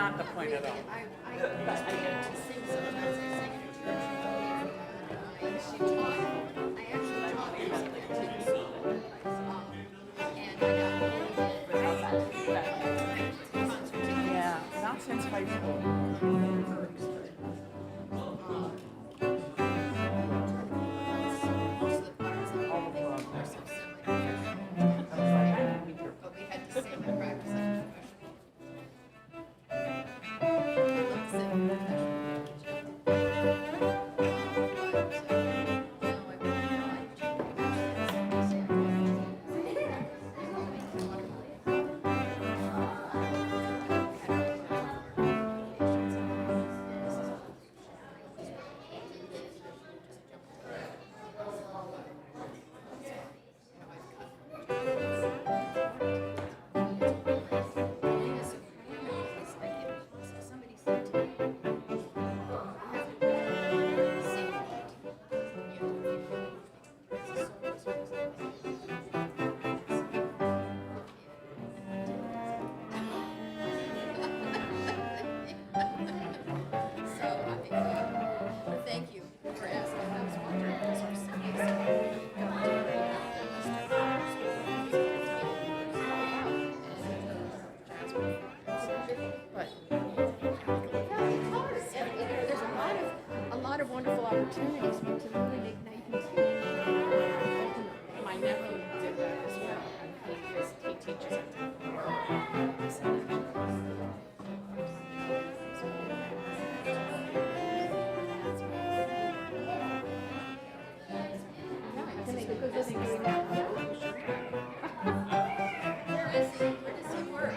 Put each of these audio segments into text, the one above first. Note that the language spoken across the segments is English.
not the point at all. I get to sing sometimes. I sing in church. She taught. I actually taught music at two. And I got concert tickets. Yeah, not since high school. Most of the choirs that we are so similar. But we had to sing and practice like thank you for asking. I was wondering because our but there's a lot of wonderful opportunities to really ignite things. My nephew did that as well. He teaches at Can make a good living doing that. Where does he work?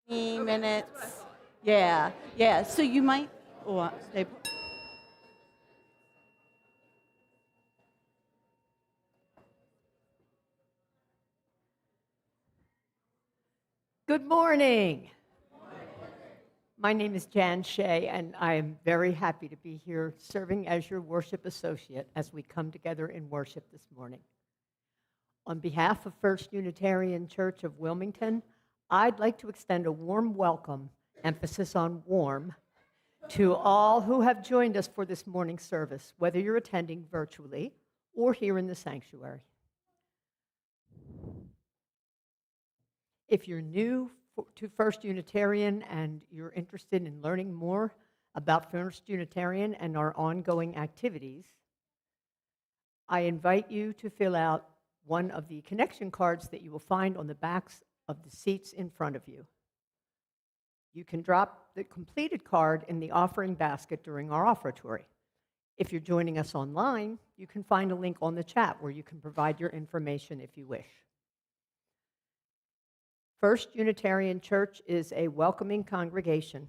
Minutes. Yeah, yeah. So you might. Oh, stay. Good morning. My name is Jan Shay, and I am very happy to be here serving as your worship associate as we come together in worship this morning. On behalf of First Unitarian Church of Wilmington, I'd like to extend a warm welcome emphasis on warm, to all who have joined us for this morning's service, whether you're attending virtually or here in the sanctuary. If you're new to First Unitarian and you're interested in learning more about First Unitarian and our ongoing activities, I invite you to fill out one of the connection cards that you will find on the backs of the seats in front of you. You can drop the completed card in the offering basket during our offertory. If you're joining us online, you can find a link on the chat where you can provide your information if you wish. First Unitarian Church is a welcoming congregation.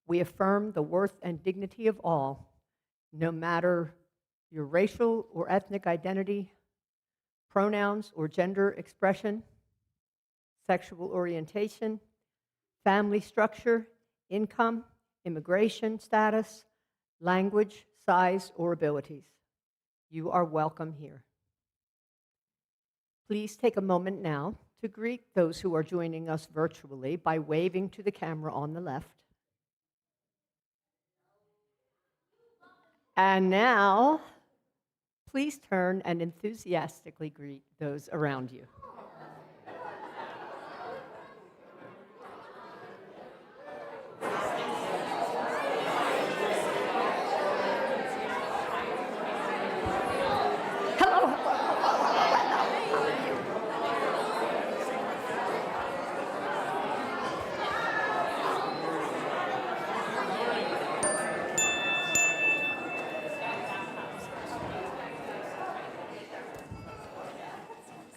We affirm the worth and dignity of all, no matter your racial or ethnic identity, pronouns or gender expression, sexual orientation, family structure, income, immigration status, language, size, or abilities. You are welcome here. Please take a moment now to greet those who are joining us virtually by waving to the camera on the left. And now, please turn and enthusiastically greet those around you.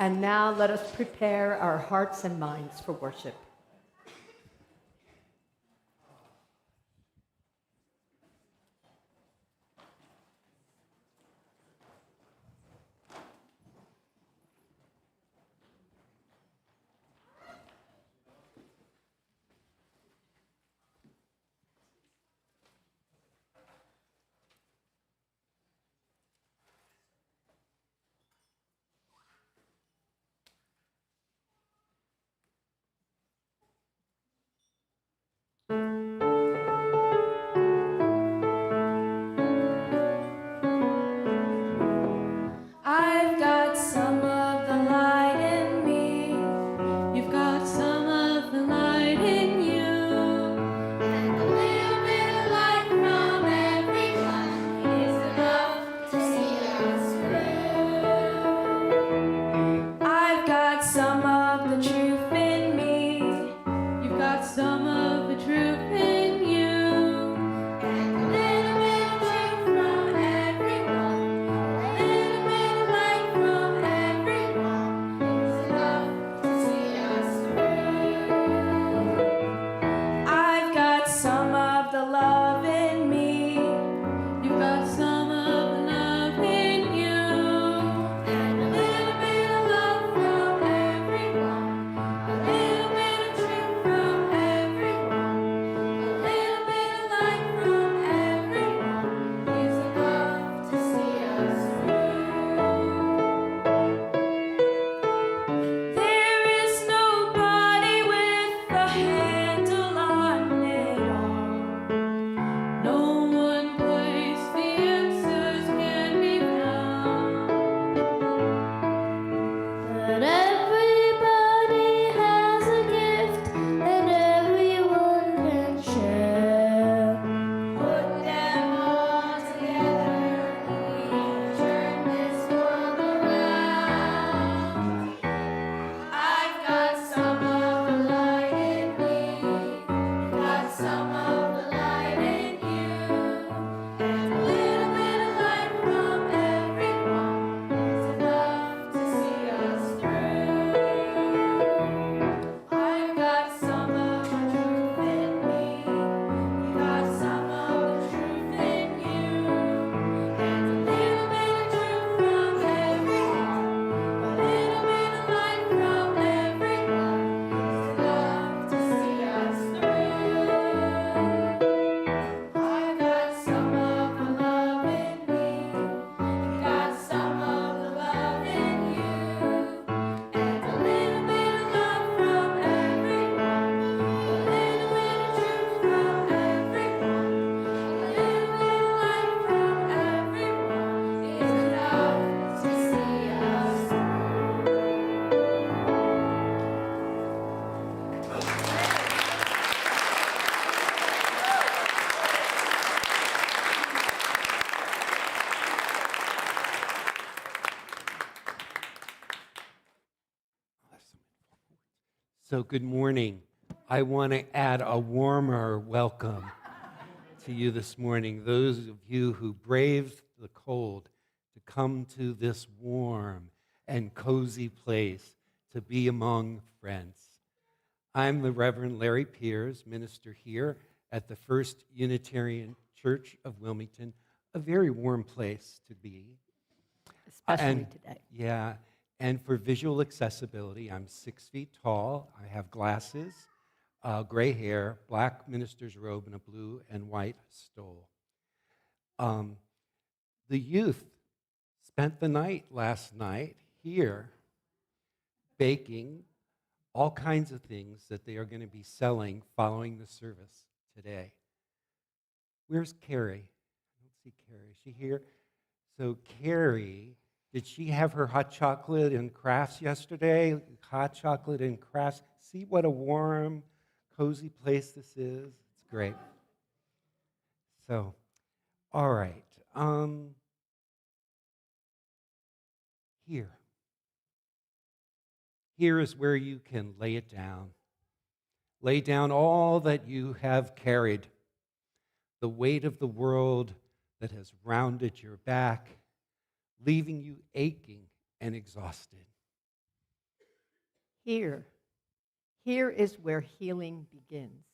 And now let us prepare our hearts and minds for worship. So good morning. I want to add a warmer welcome to you this morning, those of you who braved the cold to come to this warm and cozy place to be among friends. I'm the Reverend Larry Piers, minister here at the First Unitarian Church of Wilmington, a very warm place to be. Especially today. Yeah, and for visual accessibility, I'm 6 feet tall. I have glasses, gray hair, black minister's robe, and a blue and white stole. The youth spent the night last night here baking all kinds of things that they are going to be selling following the service today. Where's Carrie? I don't see Carrie. Is she here? So Carrie, did she have her hot chocolate and crafts yesterday? Hot chocolate and crafts. See what a warm, cozy place this is? It's great. So, all right. Here. Here is where you can lay it down. Lay down all that you have carried, the weight of the world that has rounded your back, leaving you aching and exhausted. Here is where healing begins,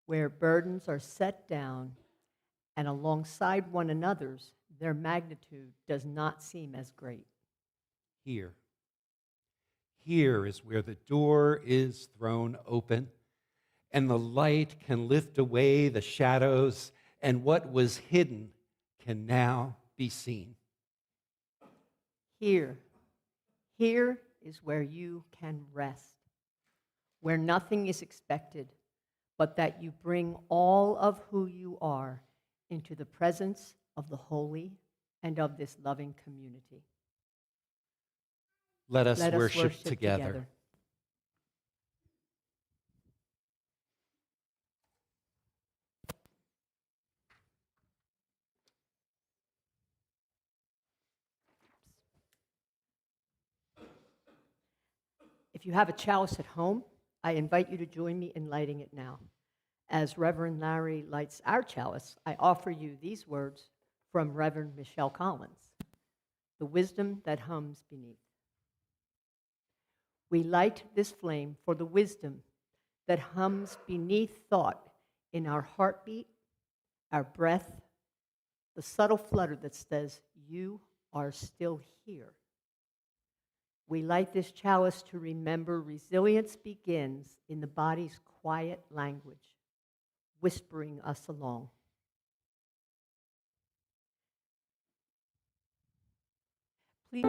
where burdens are set down and alongside one another's, their magnitude does not seem as great. Here. Here is where the door is thrown open and the light can lift away the shadows and what was hidden can now be seen. Here is where you can rest, where nothing is expected, but that you bring all of who you are into the presence of the holy and of this loving community. Let us worship together. If you have a chalice at home, I invite you to join me in lighting it now. As Reverend Larry lights our chalice, I offer you these words from Reverend Michelle Collins, the wisdom that hums beneath. We light this flame for the wisdom that hums beneath thought in our heartbeat, our breath, the subtle flutter that says, you are still here. We light this chalice to remember resilience begins in the body's quiet language, whispering us along. Please.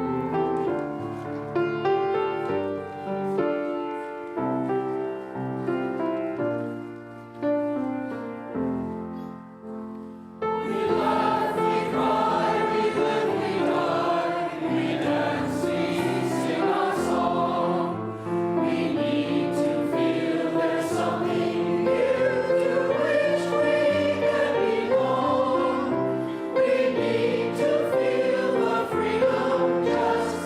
Just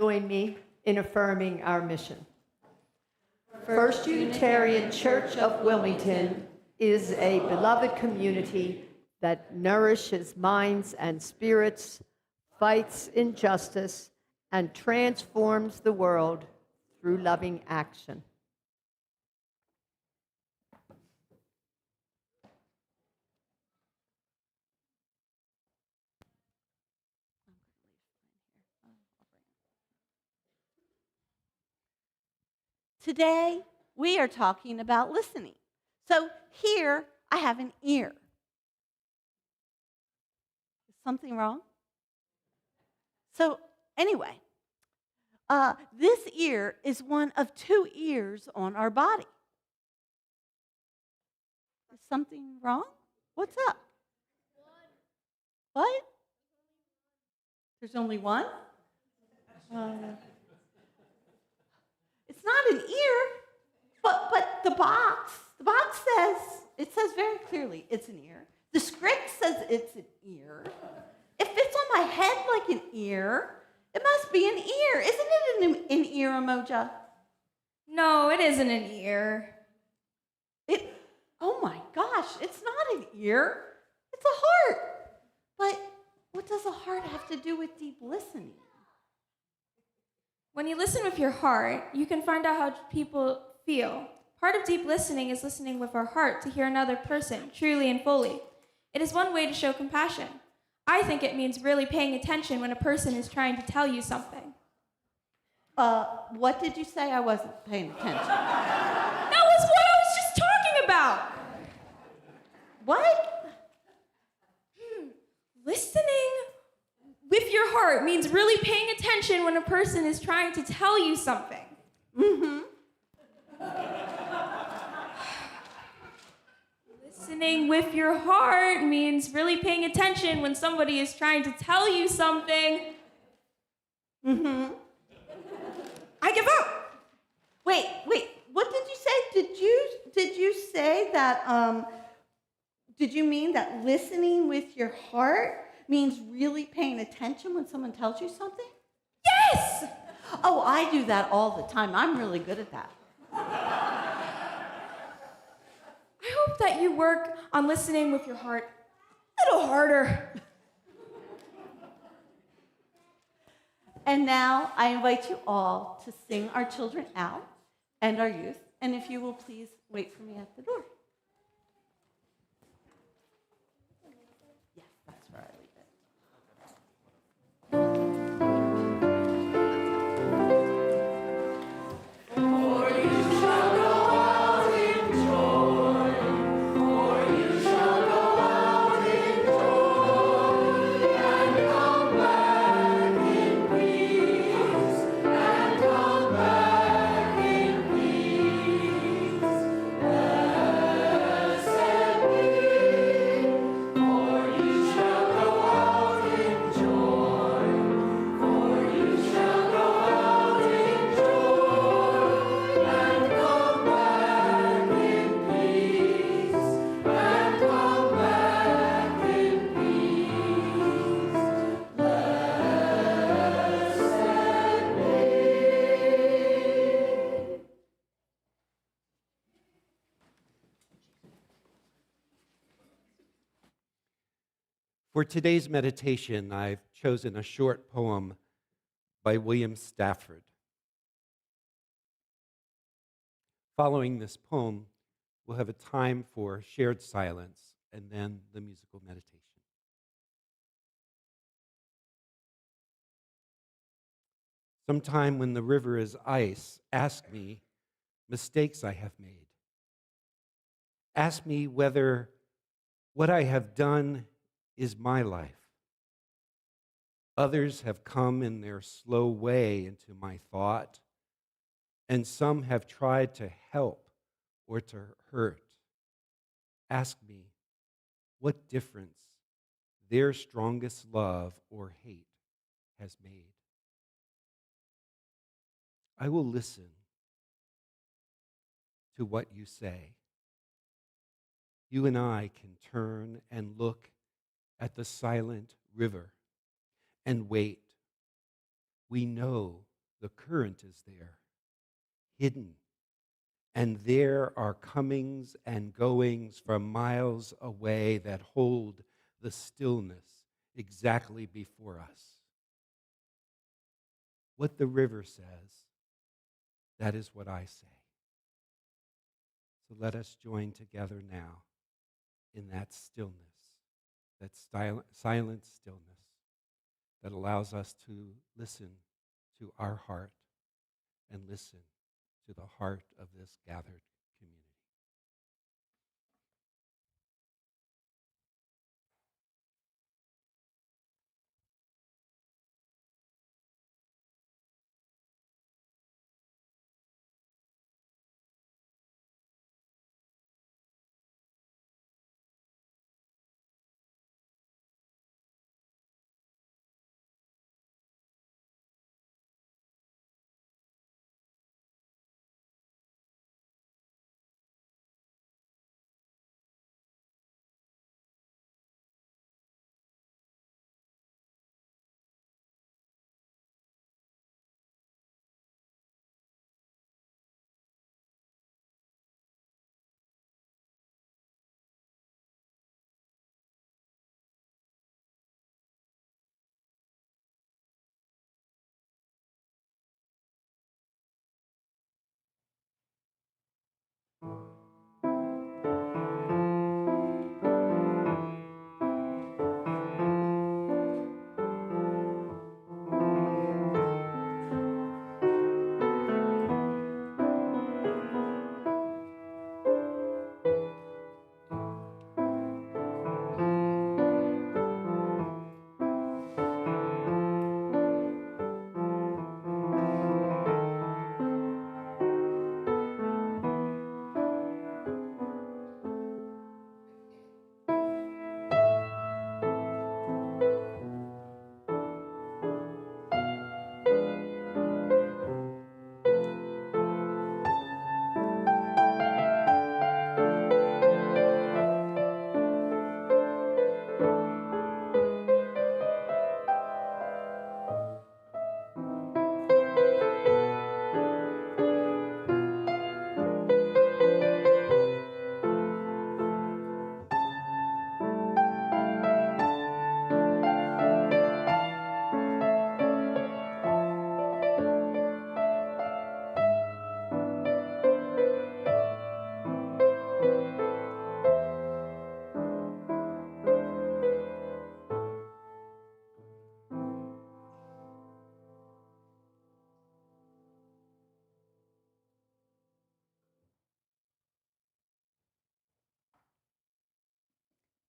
join me in affirming our mission. First Unitarian Church of Wilmington is a beloved community that nourishes minds and spirits, fights injustice, and transforms the world through loving action. Today, we are talking about listening. So here, I have an ear. Is something wrong? So anyway, this ear is one of two ears on our body. Is something wrong? What's up? What? There's only one? It's not an ear, but the box says, it says very clearly it's an ear. The script says it's an ear. It fits on my head like an ear. It must be an ear. Isn't it an ear, Emoja? No, it isn't an ear. Oh my gosh, it's not an ear. It's a heart. But what does a heart have to do with deep listening? When you listen with your heart, you can find out how people feel. Part of deep listening is listening with our heart to hear another person truly and fully. It is one way to show compassion. I think it means really paying attention when a person is trying to tell you something. What did you say? I wasn't paying attention. That was what I was just talking about! What? Listening with your heart means really paying attention when a person is trying to tell you something. Mm-hmm. Listening with your heart means really paying attention when somebody is trying to tell you something. Mm-hmm. I give up. Wait. What did you say? Did you say that? Did you mean that listening with your heart means really paying attention when someone tells you something? Yes! Oh, I do that all the time. I'm really good at that. I hope that you work on listening with your heart a little harder. And now I invite you all to sing our children out and our youth. And if you will please wait for me at the door. Yes, that's where I leave it. For today's meditation, I've chosen a short poem by William Stafford. Following this poem, we'll have a time for shared silence and then the musical meditation. Sometime when the river is ice, ask me mistakes I have made. Ask me whether what I have done is my life. Others have come in their slow way into my thought, and some have tried to help or to hurt. Ask me what difference their strongest love or hate has made. I will listen to what you say. You and I can turn and look at the silent river and wait. We know The current is there, hidden. And there are comings and goings from miles away that hold the stillness exactly before us. What the river says, that is what I say. So let us join together now in that stillness, that silent stillness that allows us to listen to our heart and listen to the heart of this gathered community.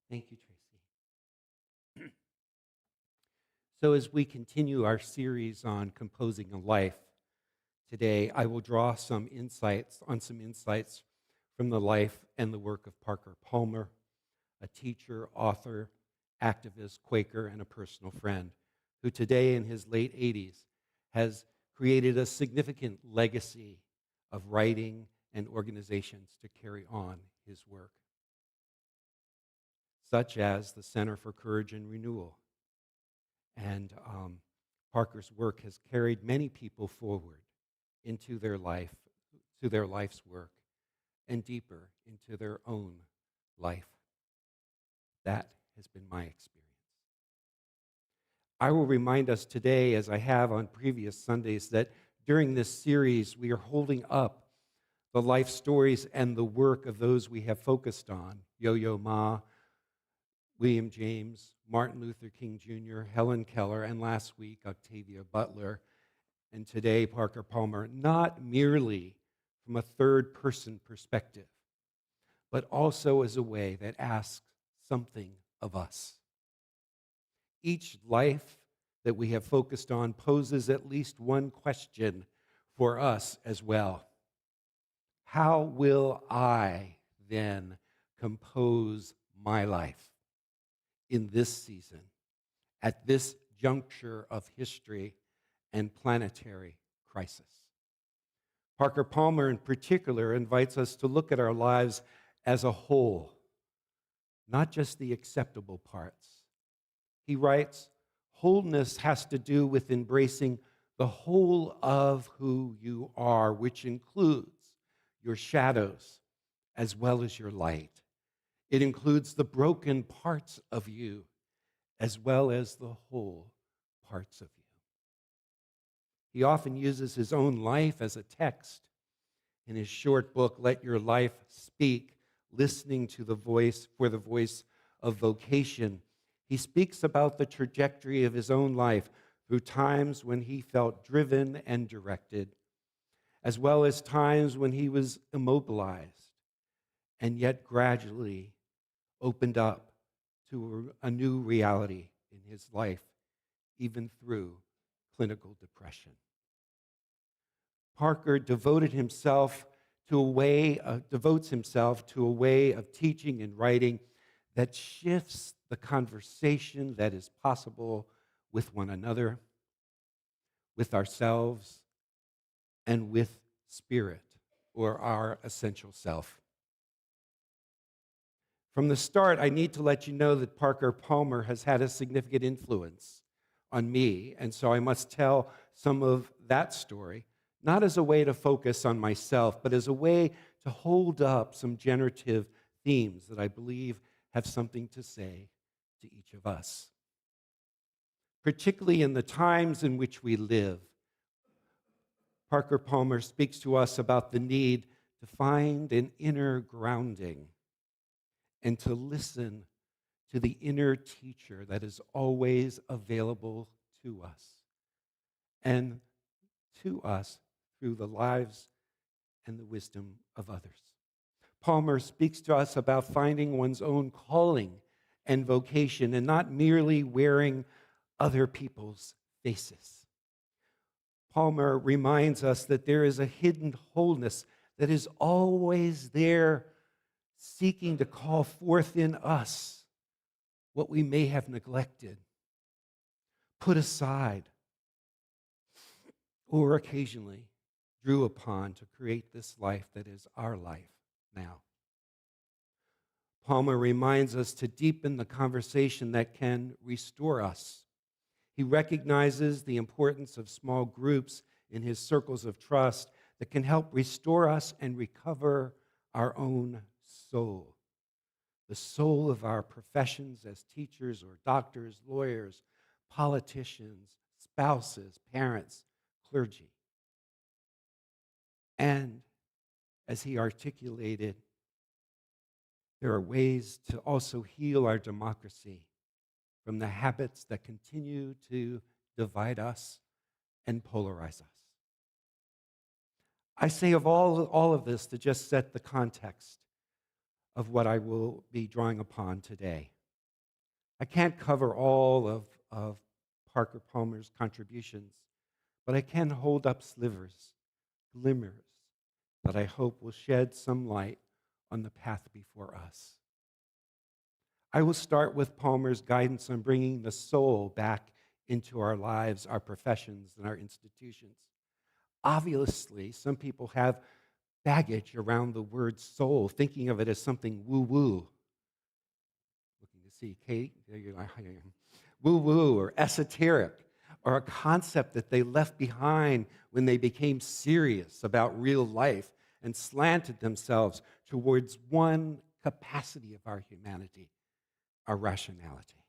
Thank you, Tracy. So as we continue our series on composing a life, today I will draw some insights from the life and the work of Parker Palmer, a teacher, author, activist, Quaker, and a personal friend, who today in his late 80s has created a significant legacy of writing and organizations to carry on his work, such as the Center for Courage and Renewal. And Parker's work has carried many people forward into their life, to their life's work, and deeper into their own life. That has been my experience. I will remind us today, as I have on previous Sundays, that during this series we are holding up the life stories and the work of those we have focused on: Yo-Yo Ma, William James, Martin Luther King Jr., Helen Keller, and last week, Octavia Butler, and today, Parker Palmer, not merely from a third-person perspective, but also as a way that asks something of us. Each life that we have focused on poses at least one question for us as well. How will I then compose my life in this season, at this juncture of history and planetary crisis? Parker Palmer, in particular, invites us to look at our lives as a whole, not just the acceptable parts. He writes, wholeness has to do with embracing the whole of who you are, which includes your shadows as well as your light. It includes the broken parts of you as well as the whole parts of you. He often uses his own life as a text in his short book, Let Your Life Speak, listening to the voice of vocation. He speaks about the trajectory of his own life through times when he felt driven and directed, as well as times when he was immobilized and yet gradually opened up to a new reality in his life, even through clinical depression. Parker devotes himself to a way of teaching and writing that shifts the conversation that is possible with one another, with ourselves, and with spirit, or our essential self. From the start, I need to let you know that Parker Palmer has had a significant influence on me, and so I must tell some of that story, not as a way to focus on myself, but as a way to hold up some generative themes that I believe have something to say to each of us. Particularly in the times in which we live, Parker Palmer speaks to us about the need to find an inner grounding and to listen to the inner teacher that is always available to us and to us through the lives and the wisdom of others. Palmer speaks to us about finding one's own calling and vocation and not merely wearing other people's faces. Palmer reminds us that there is a hidden wholeness that is always there, seeking to call forth in us what we may have neglected, put aside, or occasionally drew upon to create this life that is our life now. Palmer reminds us to deepen the conversation that can restore us. He recognizes the importance of small groups in his circles of trust that can help restore us and recover our own soul, the soul of our professions as teachers or doctors, lawyers, politicians, spouses, parents, clergy. And as he articulated, there are ways to also heal our democracy from the habits that continue to divide us and polarize us. I say of all of this to just set the context of what I will be drawing upon today. I can't cover all of Parker Palmer's contributions, but I can hold up slivers, glimmers, that I hope will shed some light on the path before us. I will start with Palmer's guidance on bringing the soul back into our lives, our professions, and our institutions. Obviously, some people have baggage around the word soul, thinking of it as something woo-woo. Looking to see Kate, there you are. Woo-woo or esoteric, or a concept that they left behind when they became serious about real life and slanted themselves towards one capacity of our humanity, our rationality.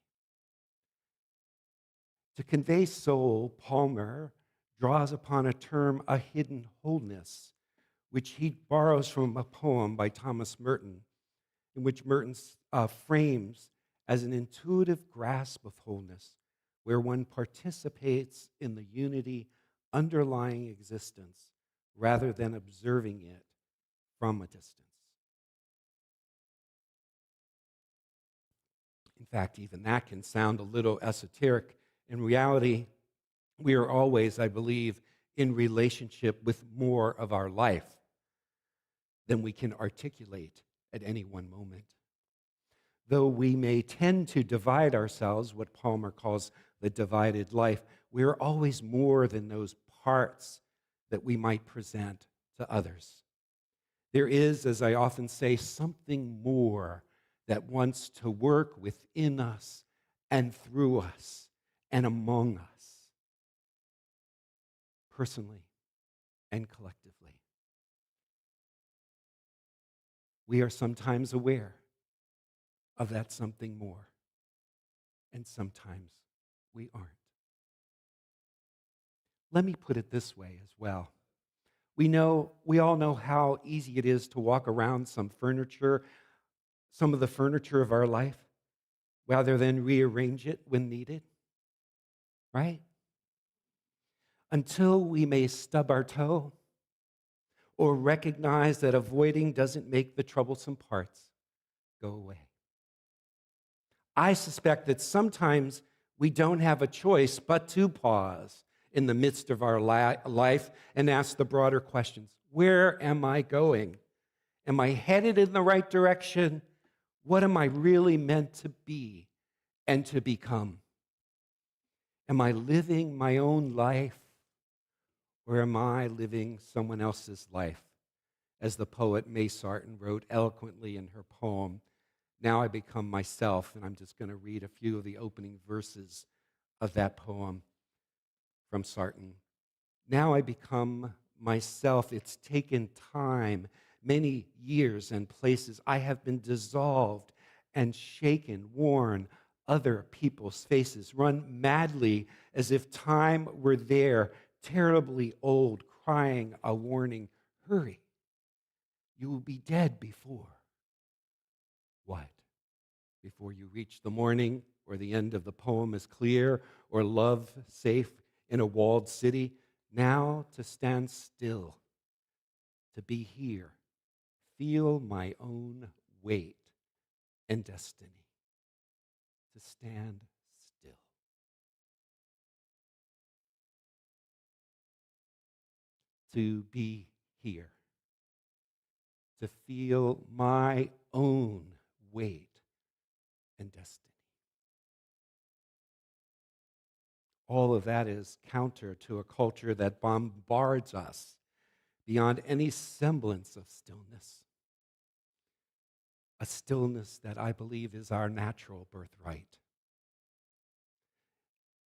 To convey soul, Palmer draws upon a term, a hidden wholeness, which he borrows from a poem by Thomas Merton, in which Merton frames as an intuitive grasp of wholeness, where one participates in the unity underlying existence rather than observing it from a distance. In fact, even that can sound a little esoteric. In reality, we are always, I believe, in relationship with more of our life than we can articulate at any one moment. Though we may tend to divide ourselves, what Palmer calls the divided life, we are always more than those parts that we might present to others. There is, as I often say, something more that wants to work within us and through us and among us. personally and collectively. We are sometimes aware of that something more, and sometimes we aren't. Let me put it this way as well. We all know how easy it is to walk around some of the furniture of our life, rather than rearrange it when needed, right? Until we may stub our toe or recognize that avoiding doesn't make the troublesome parts go away. I suspect that sometimes we don't have a choice but to pause in the midst of our life and ask the broader questions. Where am I going? Am I headed in the right direction? What am I really meant to be and to become? Am I living my own life, or am I living someone else's life? As the poet May Sarton wrote eloquently in her poem, Now I Become Myself, and I'm just going to read a few of the opening verses of that poem from Sarton. Now I become myself. It's taken time, many years and places. I have been dissolved and shaken, worn other people's faces, run madly as if time were there, terribly old, crying a warning, hurry, you will be dead before. What? Before you reach the morning, or the end of the poem is clear, or love safe in a walled city? Now to stand still, to be here, feel my own weight and destiny, to stand still. To be here, to feel my own weight and destiny. All of that is counter to a culture that bombards us beyond any semblance of stillness. A stillness that I believe is our natural birthright.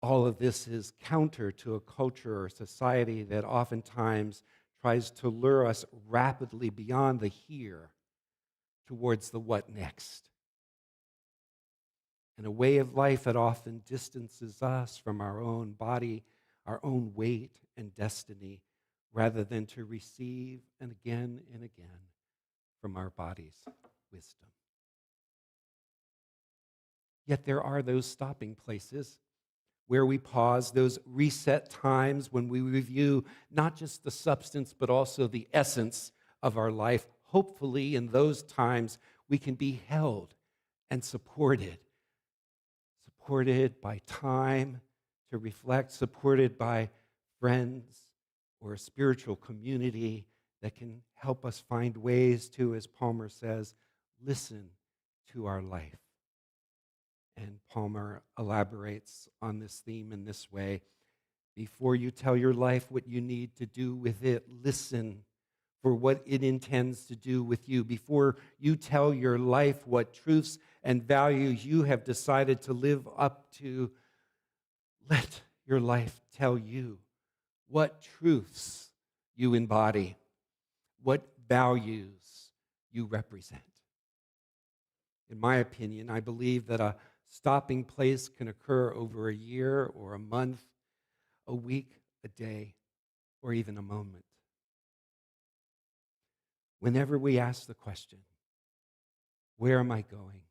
All of this is counter to a culture or society that oftentimes tries to lure us rapidly beyond the here towards the what next. And a way of life that often distances us from our own body, our own weight and destiny, rather than to receive and again from our body's wisdom. Yet there are those stopping places where we pause, those reset times when we review not just the substance, but also the essence of our life. Hopefully, in those times, we can be held and supported by time to reflect, supported by friends or a spiritual community that can help us find ways to, as Palmer says, listen to our life. And Palmer elaborates on this theme in this way. Before you tell your life what you need to do with it, listen for what it intends to do with you. Before you tell your life what truths and values you have decided to live up to, let your life tell you what truths you embody, what values you represent. In my opinion, I believe that a stopping place can occur over a year or a month, a week, a day, or even a moment. Whenever we ask the question, where am I going?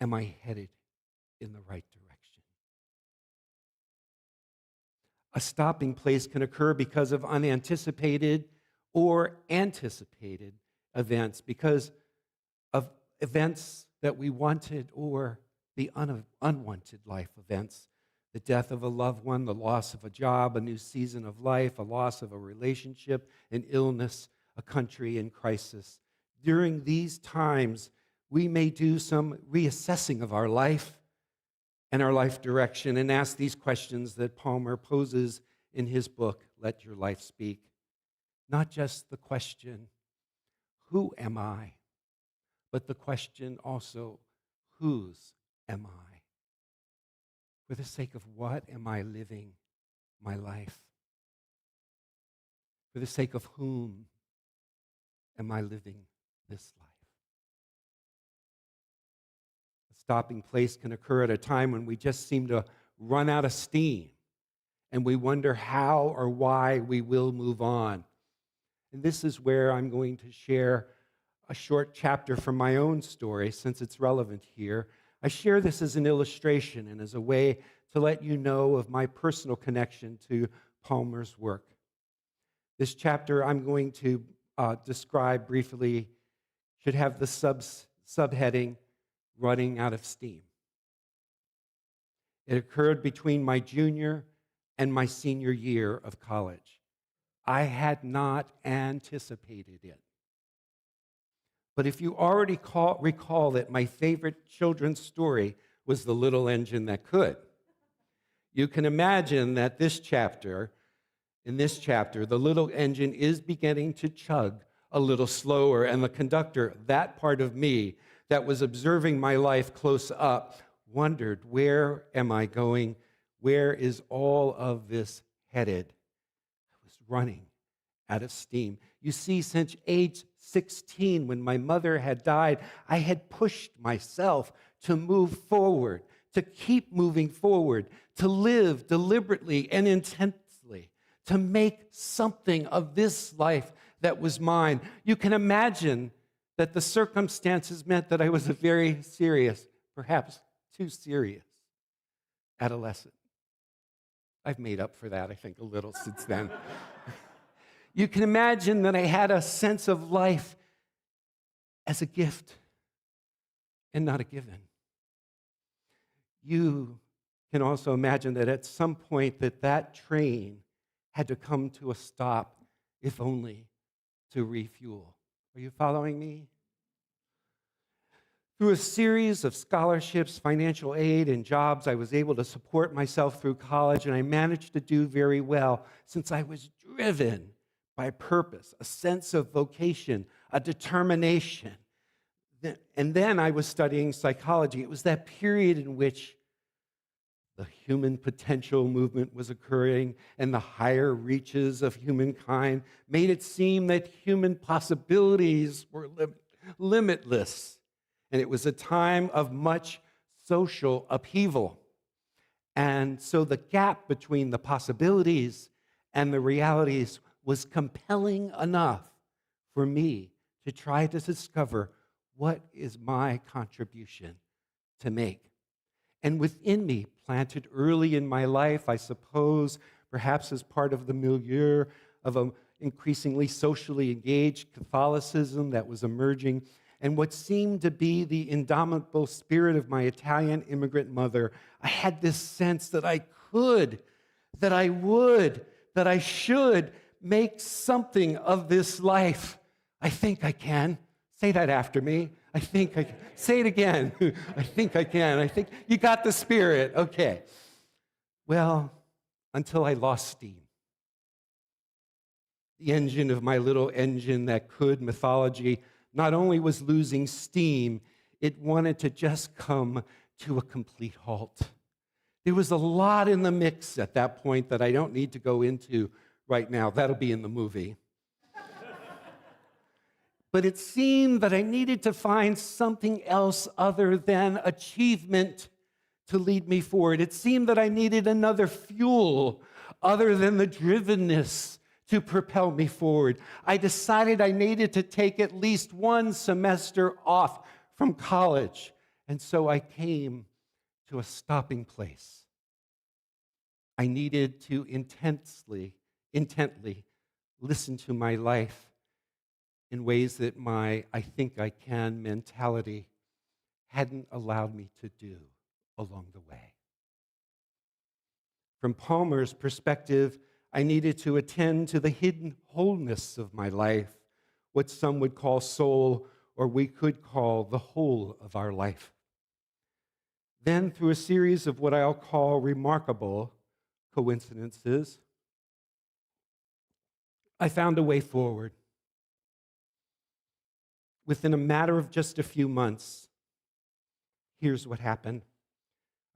Am I headed in the right direction? A stopping place can occur because of unanticipated or anticipated events, because of events that we wanted or the unwanted life events. The death of a loved one, the loss of a job, a new season of life, a loss of a relationship, an illness, a country in crisis. During these times, we may do some reassessing of our life and our life direction and ask these questions that Palmer poses in his book, Let Your Life Speak. Not just the question, who am I? But the question also, whose am I? For the sake of what am I living my life? For the sake of whom am I living this life? A stopping place can occur at a time when we just seem to run out of steam and we wonder how or why we will move on. And this is where I'm going to share a short chapter from my own story, since it's relevant here. I share this as an illustration and as a way to let you know of my personal connection to Palmer's work. This chapter I'm going to describe briefly should have the subheading, Running Out of Steam. It occurred between my junior and my senior year of college. I had not anticipated it. But if you already recall that my favorite children's story was The Little Engine That Could, you can imagine that in this chapter, the little engine is beginning to chug a little slower, and the conductor, that part of me that was observing my life close up, wondered, where am I going? Where is all of this headed? I was running out of steam. You see, since age 16, when my mother had died, I had pushed myself to move forward, to keep moving forward, to live deliberately and intensely, to make something of this life that was mine. You can imagine that the circumstances meant that I was a very serious, perhaps too serious, adolescent. I've made up for that, I think, a little since then. You can imagine that I had a sense of life as a gift and not a given. You can also imagine that at some point that train had to come to a stop, if only to refuel. Are you following me? Through a series of scholarships, financial aid, and jobs, I was able to support myself through college, and I managed to do very well since I was driven by purpose, a sense of vocation, a determination. And then I was studying psychology. It was that period in which the human potential movement was occurring, and the higher reaches of humankind made it seem that human possibilities were limitless. And it was a time of much social upheaval. And so the gap between the possibilities and the realities was compelling enough for me to try to discover what is my contribution to make. And within me, planted early in my life, I suppose, perhaps as part of the milieu of an increasingly socially engaged Catholicism that was emerging, and what seemed to be the indomitable spirit of my Italian immigrant mother, I had this sense that I could, that I would, that I should make something of this life. I think I can. Say that after me. I think I can. Say it again. I think I can. I think you got the spirit. Okay. Well, until I lost steam. The engine of my little engine that could mythology not only was losing steam, it wanted to just come to a complete halt. There was a lot in the mix at that point that I don't need to go into right now. That'll be in the movie. But it seemed that I needed to find something else other than achievement to lead me forward. It seemed that I needed another fuel other than the drivenness to propel me forward. I decided I needed to take at least one semester off from college. And so I came to a stopping place. I needed to intently listen to my life in ways that my I think I can mentality hadn't allowed me to do along the way. From Palmer's perspective, I needed to attend to the hidden wholeness of my life, what some would call soul, or we could call the whole of our life. Then, through a series of what I'll call remarkable coincidences, I found a way forward. Within a matter of just a few months, here's what happened.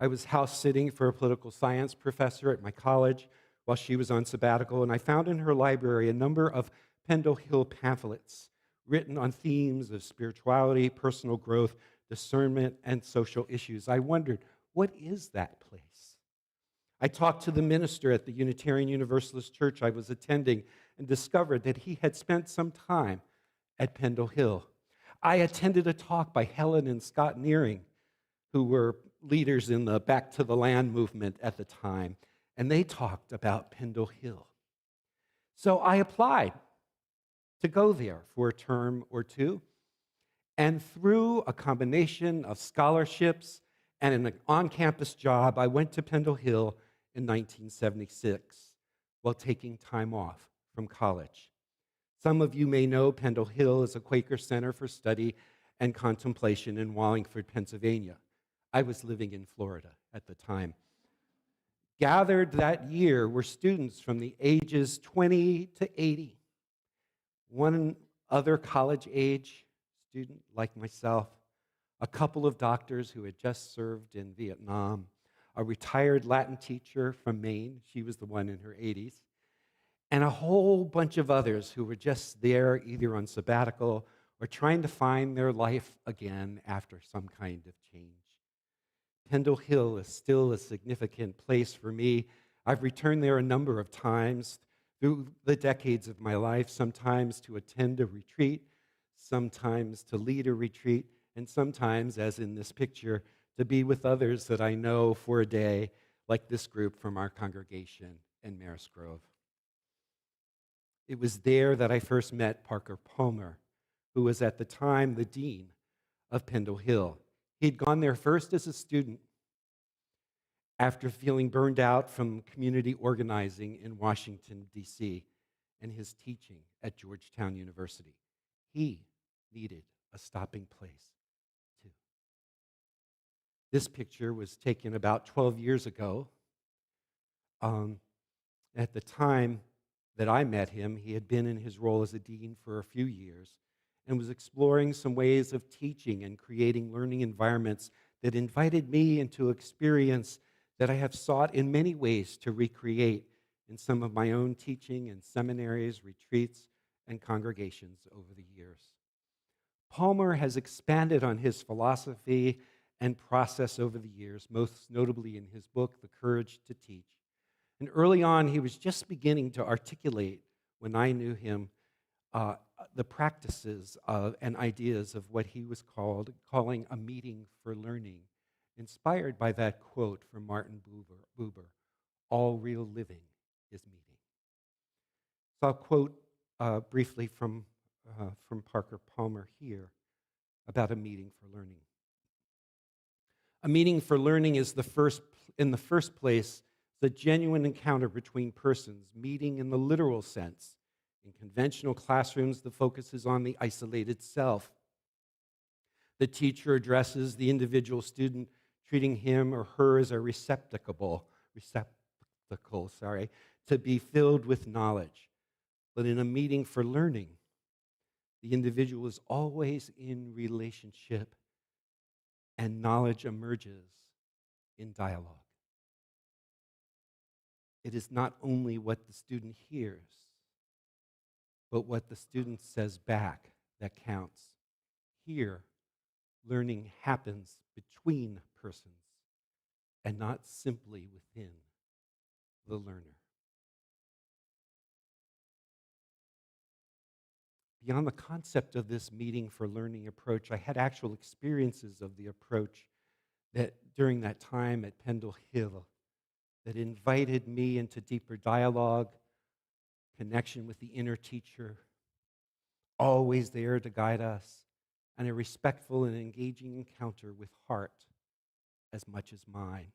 I was house sitting for a political science professor at my college while she was on sabbatical, and I found in her library a number of Pendle Hill pamphlets written on themes of spirituality, personal growth, discernment, and social issues. I wondered, what is that place? I talked to the minister at the Unitarian Universalist Church I was attending and discovered that he had spent some time at Pendle Hill. I attended a talk by Helen and Scott Nearing, who were leaders in the Back to the Land movement at the time, and they talked about Pendle Hill. So I applied to go there for a term or two, and through a combination of scholarships and an on-campus job, I went to Pendle Hill in 1976 while taking time off from college. Some of you may know Pendle Hill is a Quaker center for study and contemplation in Wallingford, Pennsylvania. I was living in Florida at the time. Gathered that year were students from the ages 20 to 80. One other college-age student like myself, a couple of doctors who had just served in Vietnam, a retired Latin teacher from Maine, she was the one in her 80s, and a whole bunch of others who were just there either on sabbatical or trying to find their life again after some kind of change. Pendle Hill is still a significant place for me. I've returned there a number of times through the decades of my life, sometimes to attend a retreat, sometimes to lead a retreat, and sometimes, as in this picture, to be with others that I know for a day, like this group from our congregation in Marist Grove. It was there that I first met Parker Palmer, who was at the time the dean of Pendle Hill. He'd gone there first as a student after feeling burned out from community organizing in Washington, D.C., and his teaching at Georgetown University. He needed a stopping place, too. This picture was taken about 12 years ago. At the time that I met him, he had been in his role as a dean for a few years and was exploring some ways of teaching and creating learning environments that invited me into experience that I have sought in many ways to recreate in some of my own teaching in seminaries, retreats, and congregations over the years. Palmer has expanded on his philosophy and process over the years, most notably in his book, The Courage to Teach. And early on, he was just beginning to articulate, when I knew him, the practices and ideas of what he was calling a meeting for learning, inspired by that quote from Martin Buber, "All real living is meeting." So I'll quote briefly from Parker Palmer here about a meeting for learning. A meeting for learning is in the first place, the genuine encounter between persons, meeting in the literal sense. In conventional classrooms, the focus is on the isolated self. The teacher addresses the individual student, treating him or her as a receptacle, to be filled with knowledge. But in a meeting for learning, the individual is always in relationship, and knowledge emerges in dialogue. It is not only what the student hears, but what the student says back that counts. Here, learning happens between persons and not simply within the learner. Beyond the concept of this meeting for learning approach, I had actual experiences of the approach that during that time at Pendle Hill that invited me into deeper dialogue, connection with the inner teacher, always there to guide us, and a respectful and engaging encounter with heart as much as mine.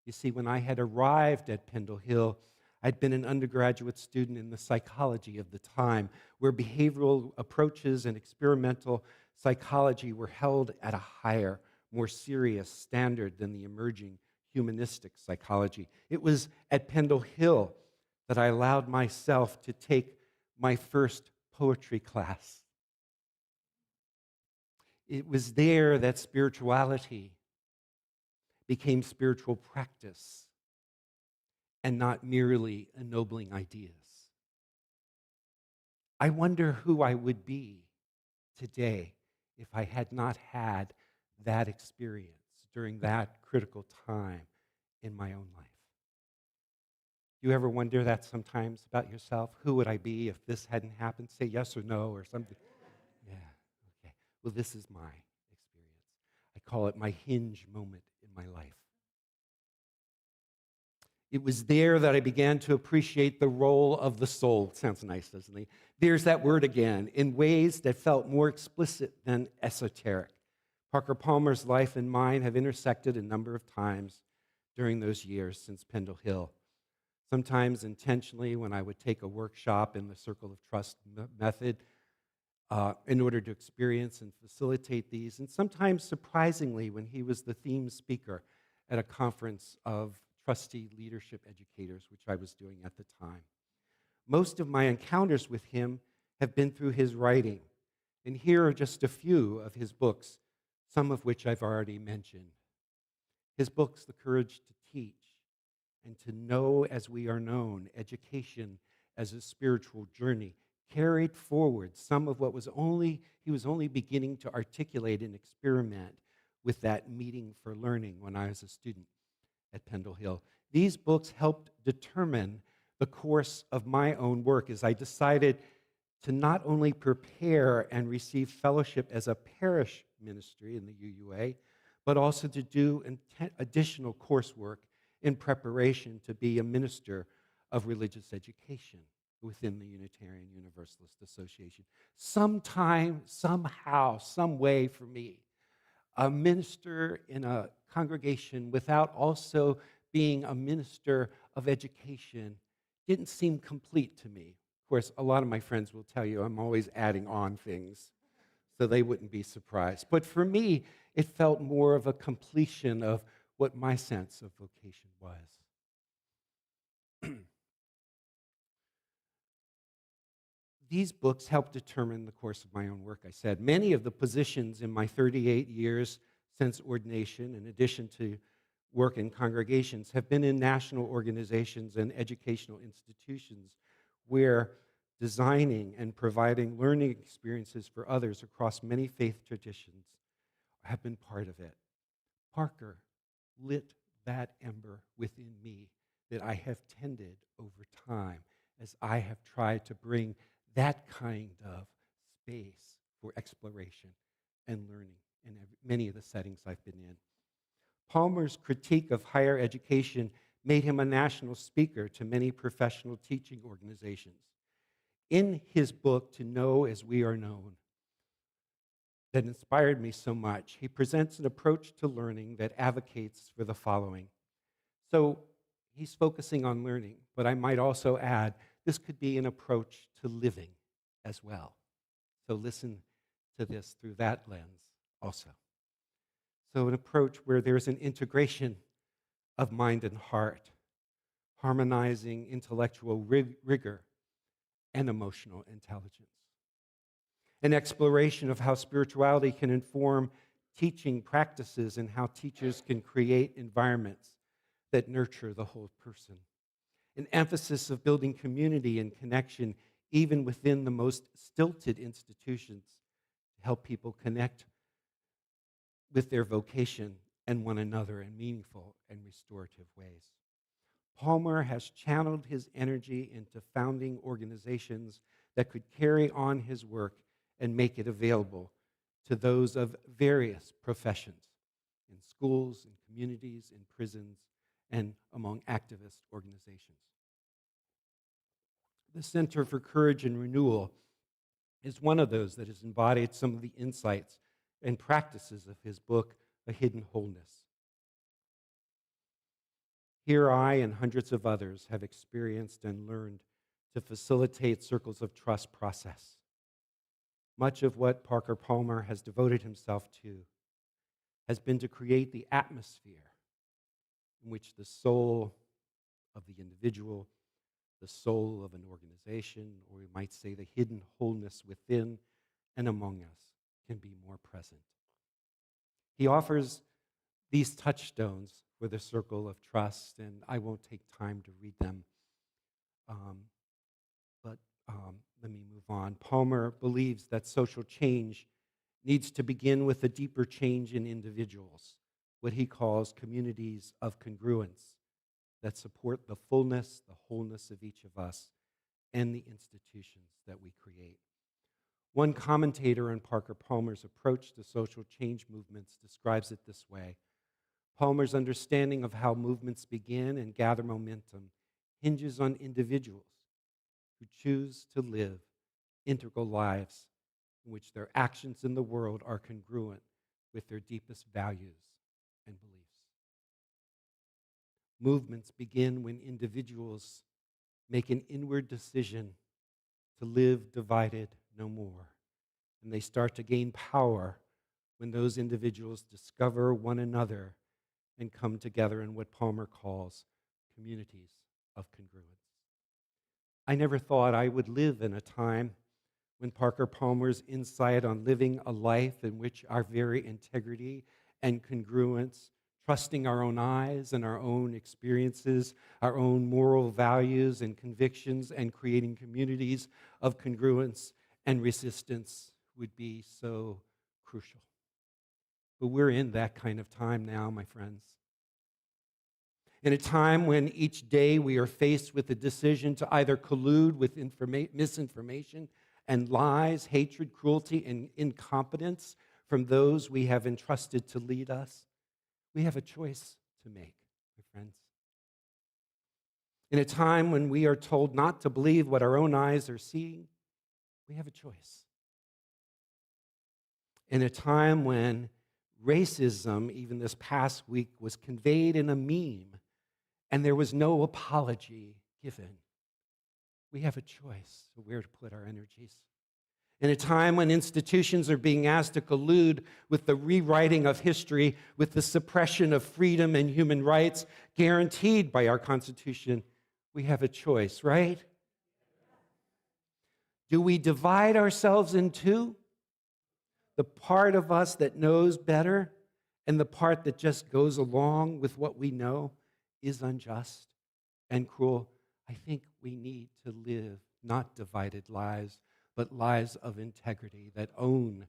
You see, when I had arrived at Pendle Hill, I'd been an undergraduate student in the psychology of the time, where behavioral approaches and experimental psychology were held at a higher, more serious standard than the emerging humanistic psychology. It was at Pendle Hill that I allowed myself to take my first poetry class. It was there that spirituality became spiritual practice and not merely ennobling ideas. I wonder who I would be today if I had not had that experience during that critical time in my own life. Do you ever wonder that sometimes about yourself? Who would I be if this hadn't happened? Say yes or no or something. Yeah, okay. Well, this is my experience. I call it my hinge moment in my life. It was there that I began to appreciate the role of the soul. Sounds nice, doesn't it? There's that word again, in ways that felt more explicit than esoteric. Parker Palmer's life and mine have intersected a number of times during those years since Pendle Hill. Sometimes intentionally when I would take a workshop in the Circle of Trust method in order to experience and facilitate these, and sometimes surprisingly when he was the theme speaker at a conference of trustee leadership educators, which I was doing at the time. Most of my encounters with him have been through his writing, and here are just a few of his books, some of which I've already mentioned. His books, The Courage to Teach and To Know as We Are Known, Education as a Spiritual Journey, carried forward some of what he was only beginning to articulate and experiment with that meeting for learning when I was a student at Pendle Hill. These books helped determine the course of my own work as I decided to not only prepare and receive fellowship as a parish ministry in the UUA, but also to do additional coursework in preparation to be a minister of religious education within the Unitarian Universalist Association. Sometime, somehow, some way for me, a minister in a congregation without also being a minister of education didn't seem complete to me. Of course, a lot of my friends will tell you I'm always adding on things, so they wouldn't be surprised. But for me, it felt more of a completion of what my sense of vocation was. These books helped determine the course of my own work, I said. Many of the positions in my 38 years since ordination, in addition to work in congregations, have been in national organizations and educational institutions where designing and providing learning experiences for others across many faith traditions have been part of it. Parker lit that ember within me that I have tended over time as I have tried to bring that kind of space for exploration and learning in many of the settings I've been in. Palmer's critique of higher education made him a national speaker to many professional teaching organizations. In his book, To Know as We Are Known, that inspired me so much, he presents an approach to learning that advocates for the following. So he's focusing on learning, but I might also add this could be an approach to living as well. So listen to this through that lens also. So an approach where there's an integration of mind and heart, harmonizing intellectual rigor and emotional intelligence. An exploration of how spirituality can inform teaching practices and how teachers can create environments that nurture the whole person. An emphasis of building community and connection even within the most stilted institutions to help people connect with their vocation and one another in meaningful and restorative ways. Palmer has channeled his energy into founding organizations that could carry on his work and make it available to those of various professions in schools, in communities, in prisons, and among activist organizations. The Center for Courage and Renewal is one of those that has embodied some of the insights and practices of his book, A Hidden Wholeness. Here I and hundreds of others have experienced and learned to facilitate circles of trust process. Much of what Parker Palmer has devoted himself to has been to create the atmosphere in which the soul of the individual, the soul of an organization, or we might say the hidden wholeness within and among us, can be more present. He offers these touchstones were the circle of trust, and I won't take time to read them. But let me move on. Palmer believes that social change needs to begin with a deeper change in individuals, what he calls communities of congruence that support the fullness, the wholeness of each of us and the institutions that we create. One commentator on Parker Palmer's approach to social change movements describes it this way. Palmer's understanding of how movements begin and gather momentum hinges on individuals who choose to live integral lives in which their actions in the world are congruent with their deepest values and beliefs. Movements begin when individuals make an inward decision to live divided no more. And they start to gain power when those individuals discover one another and come together in what Palmer calls communities of congruence. I never thought I would live in a time when Parker Palmer's insight on living a life in which our very integrity and congruence, trusting our own eyes and our own experiences, our own moral values and convictions, and creating communities of congruence and resistance would be so crucial. But we're in that kind of time now, my friends. In a time when each day we are faced with the decision to either collude with misinformation and lies, hatred, cruelty, and incompetence from those we have entrusted to lead us, we have a choice to make, my friends. In a time when we are told not to believe what our own eyes are seeing, we have a choice. In a time when racism, even this past week, was conveyed in a meme and there was no apology given, we have a choice of where to put our energies. In a time when institutions are being asked to collude with the rewriting of history, with the suppression of freedom and human rights guaranteed by our Constitution, we have a choice, right? Do we divide ourselves in two? The part of us that knows better and the part that just goes along with what we know is unjust and cruel. I think we need to live not divided lives, but lives of integrity that own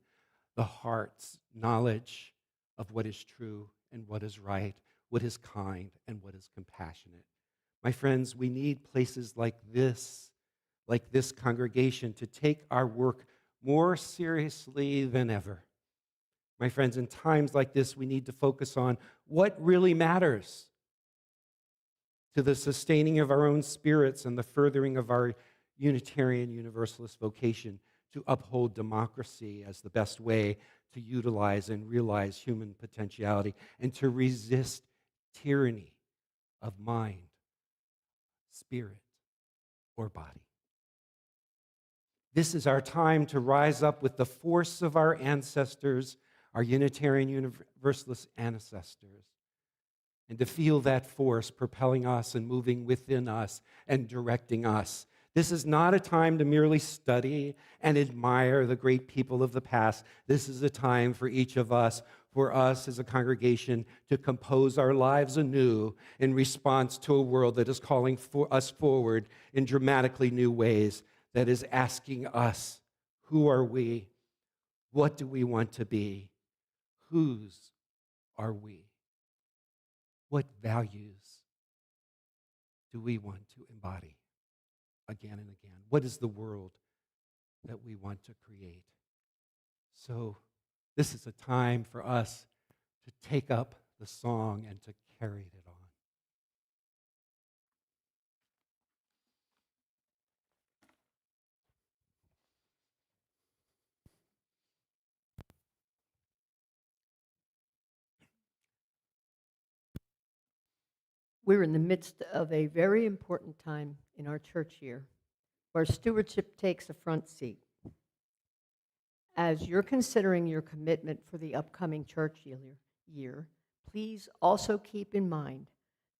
the heart's knowledge of what is true and what is right, what is kind and what is compassionate. My friends, we need places like this congregation, to take our work more seriously than ever. My friends, in times like this, we need to focus on what really matters to the sustaining of our own spirits and the furthering of our Unitarian Universalist vocation to uphold democracy as the best way to utilize and realize human potentiality and to resist tyranny of mind, spirit, or body. This is our time to rise up with the force of our ancestors, our Unitarian Universalist ancestors, and to feel that force propelling us and moving within us and directing us. This is not a time to merely study and admire the great people of the past. This is a time for each of us, for us as a congregation, to compose our lives anew in response to a world that is calling for us forward in dramatically new ways, that is asking us, who are we? What do we want to be? Whose are we? What values do we want to embody again and again? What is the world that we want to create? So this is a time for us to take up the song and to carry it on. We're in the midst of a very important time in our church year where stewardship takes a front seat. As you're considering your commitment for the upcoming church year, please also keep in mind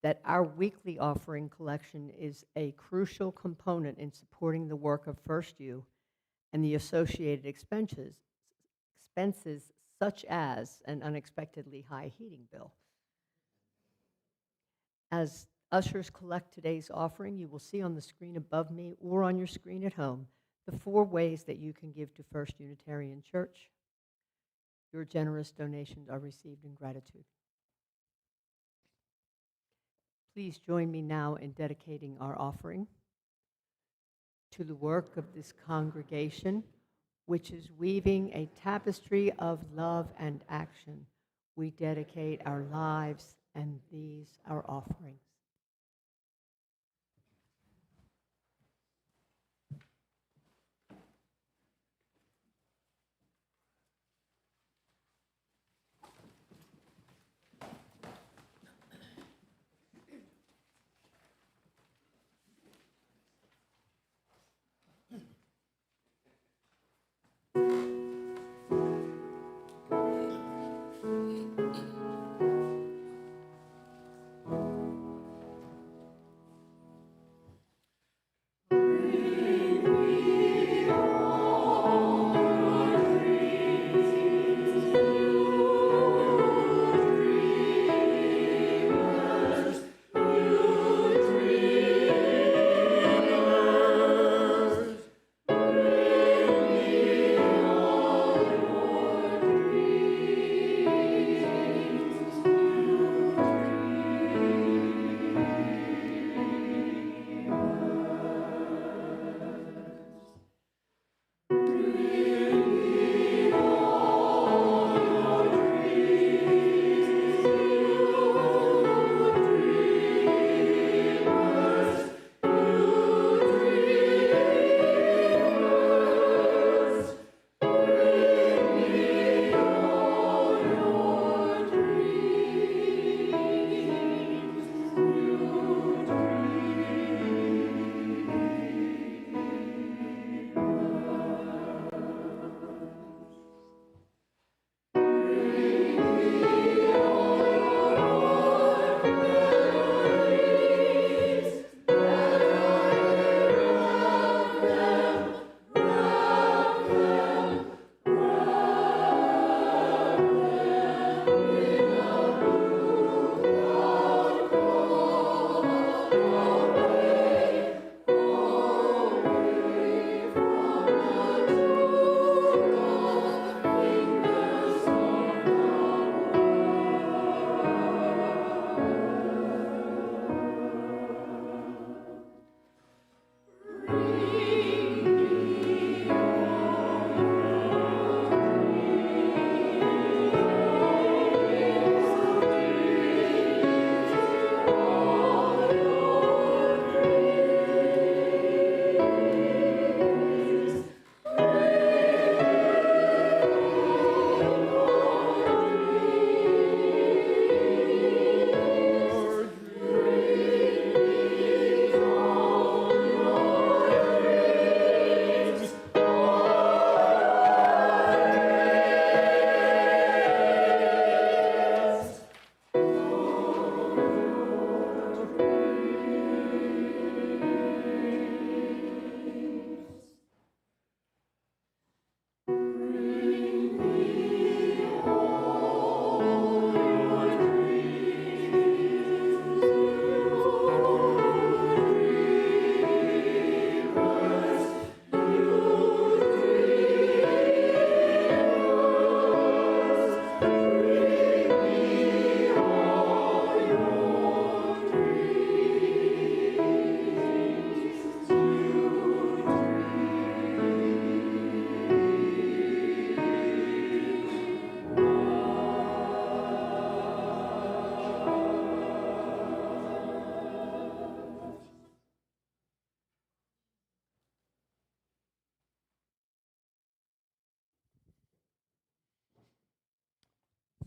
that our weekly offering collection is a crucial component in supporting the work of First U and the associated expenses such as an unexpectedly high heating bill. As ushers collect today's offering, you will see on the screen above me or on your screen at home the 4 ways that you can give to First Unitarian Church. Your generous donations are received in gratitude. Please join me now in dedicating our offering to the work of this congregation, which is weaving a tapestry of love and action. We dedicate our lives and these our offerings.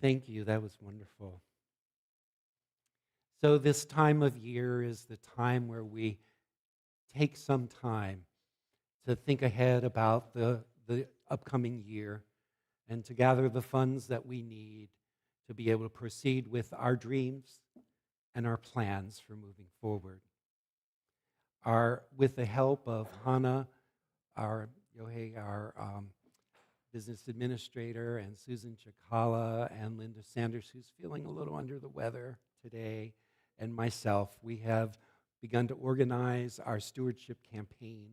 Thank you. That was wonderful. So this time of year is the time where we take some time to think ahead about the upcoming year and to gather the funds that we need to be able to proceed with our dreams and our plans for moving forward. With the help of Hannah, our Yohei, our business administrator, and Susan Chakala and Linda Sanders, who's feeling a little under the weather today, and myself, we have begun to organize our stewardship campaign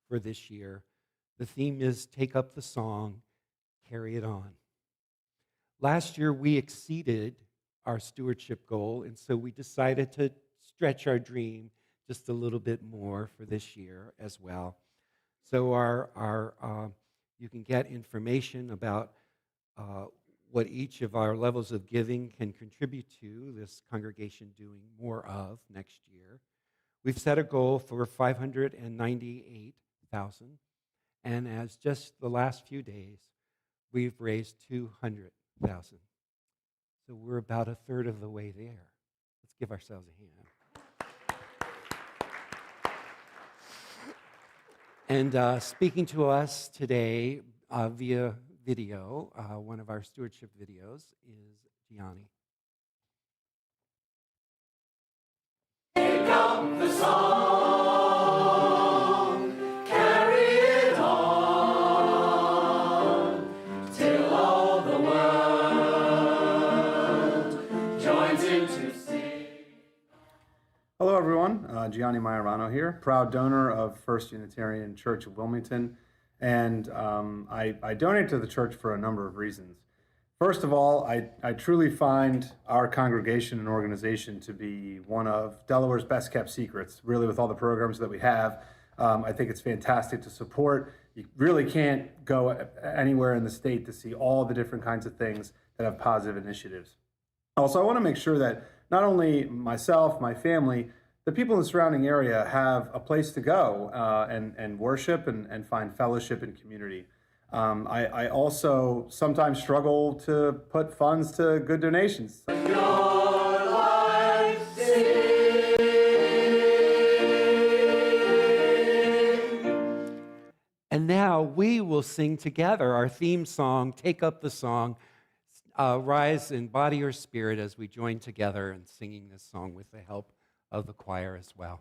for this year. The theme is Take Up the Song, Carry It On. Last year, we exceeded our stewardship goal, and so we decided to stretch our dream just a little bit more for this year as well. So you can get information about what each of our levels of giving can contribute to this congregation doing more of next year. We've set a goal for $598,000, and as just the last few days, we've raised $200,000. So we're about a third of the way there. Let's give ourselves a hand. And speaking to us today via video, one of our stewardship videos, is Gianni. Take up the song, carry it on, till all the world joins in to sing. Hello everyone, Gianni Majorano here, proud donor of First Unitarian Church of Wilmington, and I donate to the church for a number of reasons. First of all, I truly find our congregation and organization to be one of Delaware's best kept secrets, really with all the programs that we have. I think it's fantastic to support. You really can't go anywhere in the state to see all the different kinds of things that have positive initiatives. Also, I want to make sure that not only myself, my family, the people in the surrounding area have a place to go and worship and find fellowship and community. I also sometimes struggle to put funds to good donations. And now we will sing together our theme song, Take Up the Song, rise in body or spirit as we join together in singing this song with the help of the choir as well.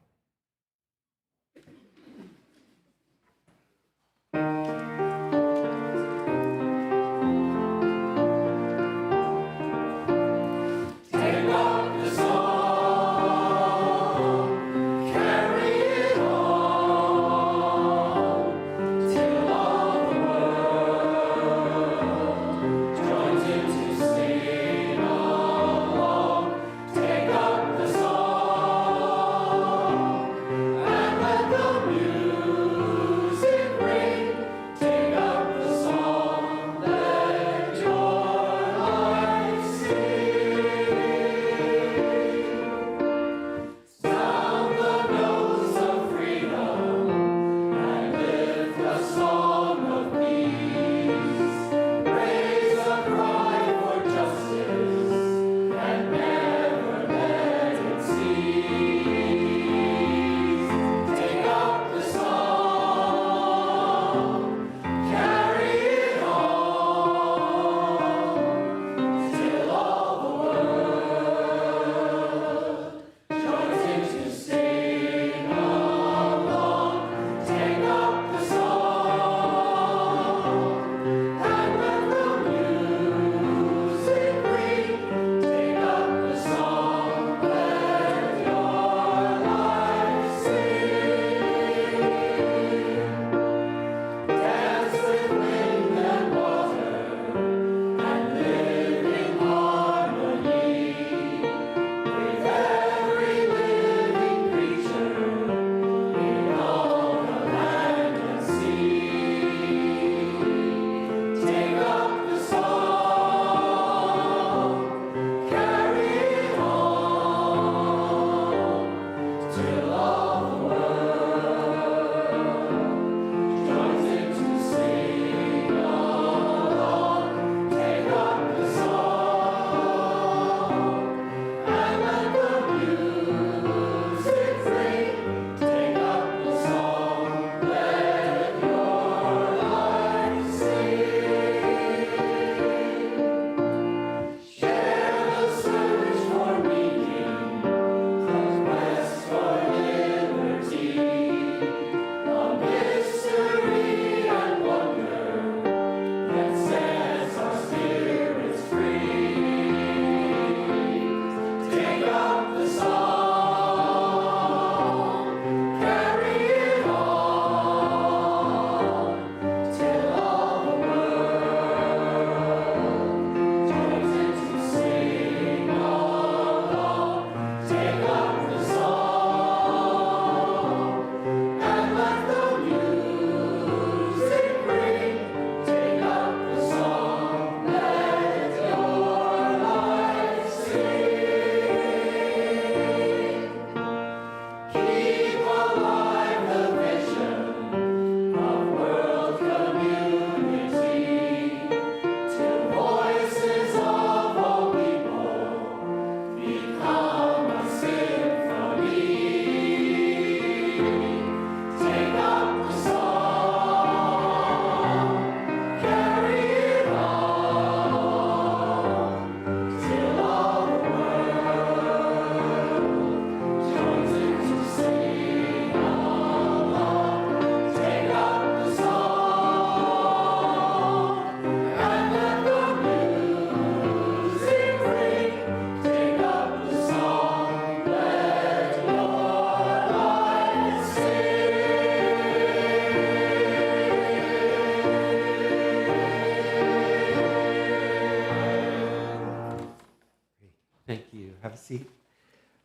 Take up the song.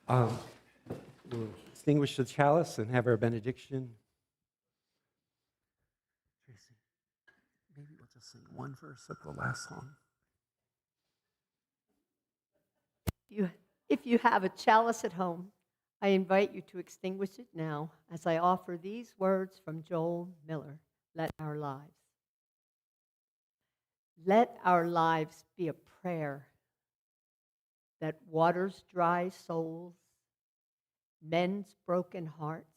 We'll extinguish the chalice and have our benediction. Tracy, maybe we'll just sing one verse of the last song. If you have a chalice at home, I invite you to extinguish it now as I offer these words from Joel Miller. Let our lives be a prayer that waters dry souls, mends broken hearts,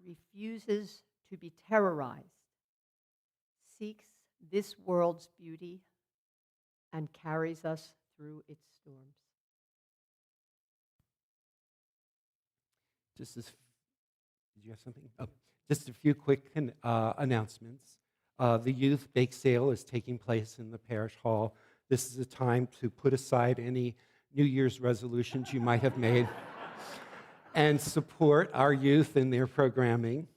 refuses to be terrorized, seeks this world's beauty, and carries us through its storms. Did you have something? Oh, just a few quick announcements. The youth bake sale is taking place in the parish hall. This is a time to put aside any New Year's resolutions you might have made and support our youth in their programming.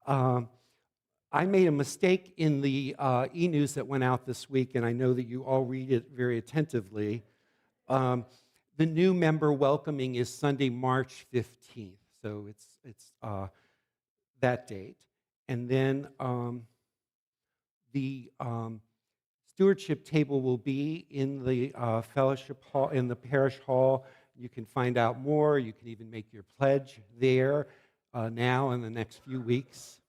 I made a mistake in the e-news that went out this week, and I know that you all read it very attentively. The new member welcoming is Sunday, March 15th, so it's that date. And then the stewardship table will be in the fellowship hall, in the parish hall. You can find out more. You can even make your pledge there now in the next few weeks.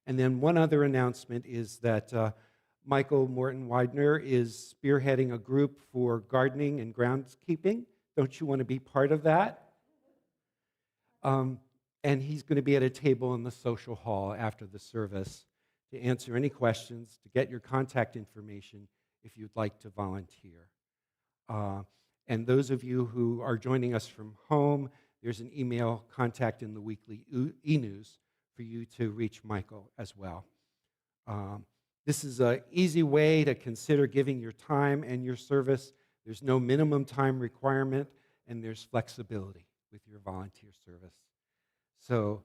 And then one other announcement is that Michael Morton Widener is spearheading a group for gardening and groundskeeping. Don't you want to be part of that? And he's going to be at a table in the social hall after the service to answer any questions, to get your contact information if you'd like to volunteer. And those of you who are joining us from home, there's an email contact in the weekly e-news for you to reach Michael as well. This is an easy way to consider giving your time and your service. There's no minimum time requirement, and there's flexibility with your volunteer service. So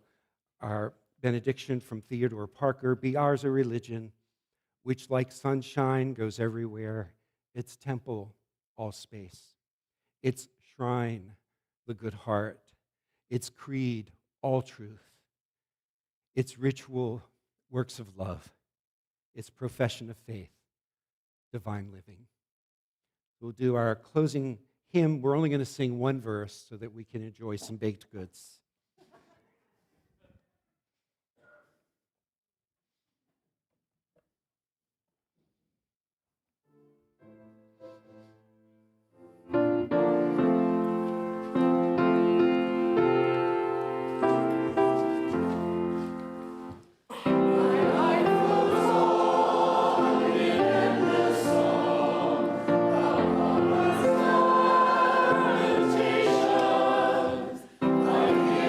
our benediction from Theodore Parker: be ours a religion, which like sunshine goes everywhere, its temple all space, its shrine the good heart, its creed all truth, its ritual works of love, its profession of faith, divine living. We'll do our closing hymn. We're only going to sing one verse so that we can enjoy some baked goods. Like the